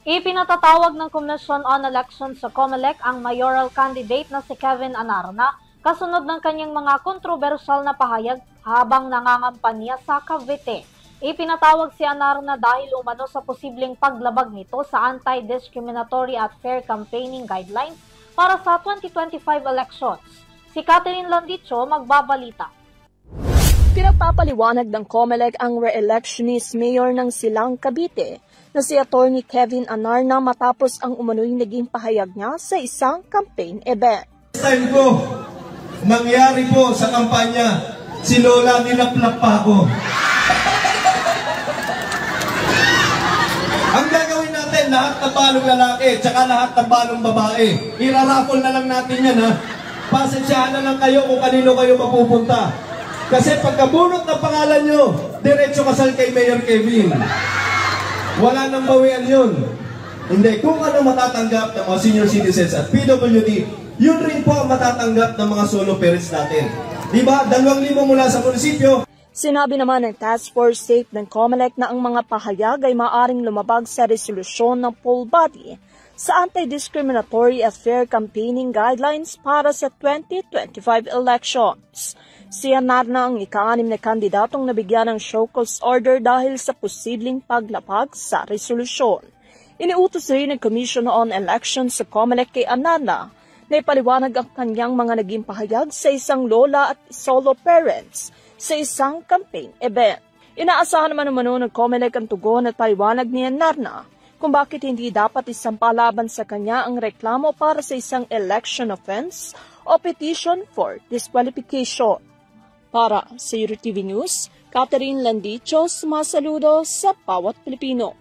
Ipinatatawag ng Commission on Elections sa COMELEC ang mayoral candidate na si Kevin Anarna kasunod ng kanyang mga kontrobersyal na pahayag habang nangangampanya sa Cavite. Ipinatawag si Anarna dahil umano sa posibleng paglabag nito sa Anti-Discriminatory at Fair Campaigning Guidelines para sa 2025 elections. Si Catherine Landicho magbabalita. Pinagpapaliwanag ng COMELEC ang re-electionist mayor ng Silang, Cavite na si Atty. Kevin Anarna matapos ang umano'y naging pahayag niya sa isang campaign event. Time ko, nangyari po sa kampanya, si Lola nilaplap pa ako. Ang gagawin natin, lahat ng balong lalaki, tsaka lahat ng balong babae. Irarapol na lang natin yan, ha? Pasensyahan na lang kayo kung kanino kayo mapupunta. Kasi pagkabunot ng pangalan nyo, diretso kasal kay Mayor Kevin. Wala nang bawian yun. Hindi, kung ano matatanggap ng mga senior citizens at PWD, yun rin po ang matatanggap ng mga solo parents natin. Diba? 2,000 mula sa munisipyo. Sinabi naman ng Task Force Safe ng COMELEC na ang mga pahayag ay maaaring lumabag sa resolusyon ng poll body sa Anti-Discriminatory at Fair Campaigning Guidelines para sa 2025 elections. Si Anarna ang ika-6 na kandidatong nabigyan ng show cause order dahil sa posibleng paglapag sa resolusyon. Iniutos rin ng Commission on Elections sa COMELEC kay Anarna na ipaliwanag ang kanyang mga naging pahayag sa isang lola at solo parents sa isang campaign event. Inaasahan naman ng COMELEC ang tugon at paliwanag ni Anarna kung bakit hindi dapat isampalaban sa kanya ang reklamo para sa isang election offense o petition for disqualification. Para sa EuroTV News, Catherine Landicho, sumasaludo sa bawat Pilipino.